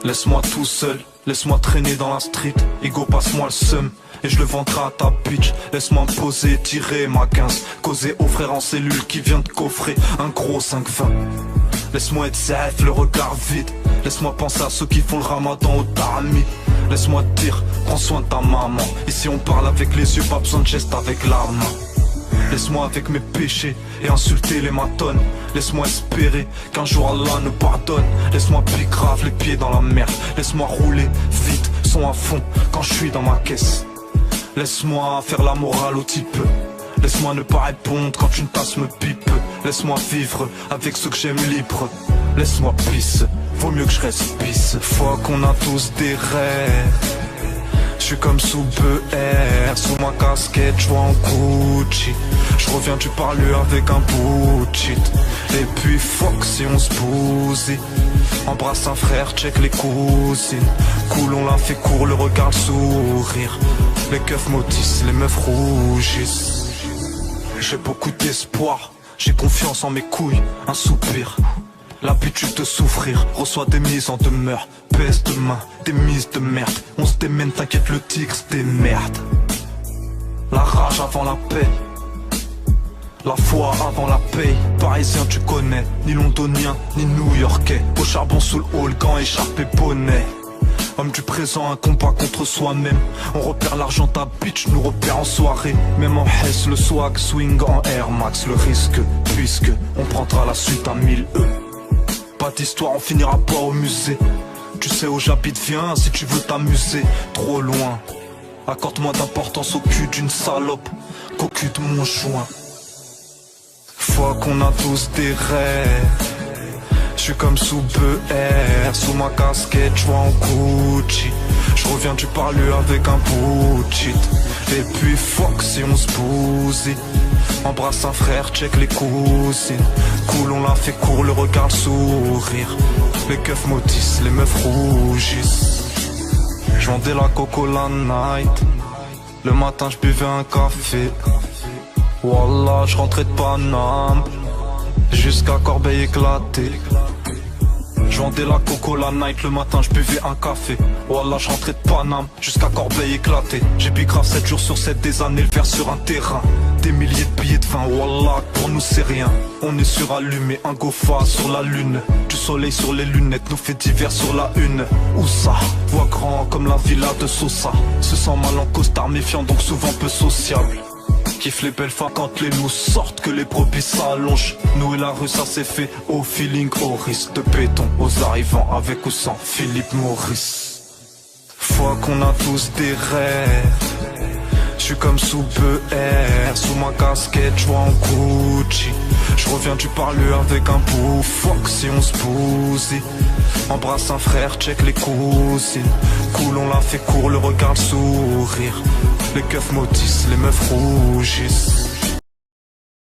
Laisse-moi tout seul, laisse-moi traîner dans la street. Ego, passe-moi le seum et je le vendrai à ta bitch. Laisse-moi me poser, tirer ma 15, causer au frère en cellule qui vient de coffrer un gros 5-20. Laisse-moi être safe, le regard vide. Laisse-moi penser à ceux qui font le ramadan au tarami. Laisse-moi te dire, prends soin de ta maman. Ici on parle avec les yeux, pas besoin de geste avec l'arme. Laisse-moi avec mes péchés et insulter les matones. Laisse-moi espérer qu'un jour Allah nous pardonne. Laisse-moi pique grave les pieds dans la merde. Laisse-moi rouler vite, son à fond quand je suis dans ma caisse. Laisse-moi faire la morale au type. Laisse-moi ne pas répondre quand une tasse me pipe. Laisse-moi vivre avec ceux que j'aime libre. Laisse-moi pisse, vaut mieux que je reste pisse. Faut qu'on a tous des rêves. Je suis comme sous BR, sous ma casquette, je vois en Gucci. Je reviens du parler avec un bullshit. Et puis fuck si on se bousille. Embrasse un frère, check les cousines. Cool, on l'a fait court, le regard, le sourire. Les keufs maudissent, les meufs rougissent. J'ai beaucoup d'espoir, j'ai confiance en mes couilles, un soupir. L'habitude de souffrir, reçoit des mises en demeure. Pèse de main, des mises de merde. On se démène, t'inquiète, le tigre se démerde. La rage avant la paix, la foi avant la paye. Parisien tu connais, ni londonien, ni new-yorkais. Au charbon sous le hall, gants, écharpe et bonnet. Homme du présent, un combat contre soi-même. On repère l'argent, ta bitch nous repère en soirée. Même en Hesse, le swag swing en Air Max. Le risque, puisque on prendra la suite à 1000 E. Pas d'histoire, on finira pas au musée. Tu sais où j'habite, viens si tu veux t'amuser. Trop loin, accorde-moi d'importance au cul d'une salope qu'au cul de mon joint. Faut qu'on a tous des rêves. Je suis comme sous BR, sous ma casquette, je vois en Gucci. Je reviens du parler avec un bullshit. Et puis fuck si on se bousille. Embrasse un frère, check les cousines. Cool, on l'a fait court, le regard, le sourire. Les keufs maudissent, les meufs rougissent. Je vendais la coco la night. Le matin je buvais un café. Wallah, je rentrais de Paname jusqu'à Corbeil éclaté. Je vendais la coco la night, le matin je buvais un café. Wallah, je rentrais de Paname jusqu'à Corbeil éclaté. J'ai bu grave 7 jours sur 7 des années, le verre sur un terrain. Des milliers de billets de vin, wallah, pour nous c'est rien. On est surallumé, un gofa sur la lune. Du soleil sur les lunettes, nous fait divers sur la une. Où ça, voix grand comme la villa de Sosa. Se sent mal en costard, méfiant donc souvent peu sociable. Kiffe les belles femmes quand les loups sortent, que les brebis s'allongent. Nous et la rue ça s'est fait au feeling, au risque de béton. Aux arrivants avec ou sans Philippe Maurice. Faut qu'on a tous des rêves. Je suis comme sous BR, sous ma casquette, je vois en Gucci. Je reviens du parler avec un bout, fuck si on se bousille. Embrasse un frère, check les cousines. Cool, on l'a fait court, le regard, le sourire. Les keufs maudissent, les meufs rougissent.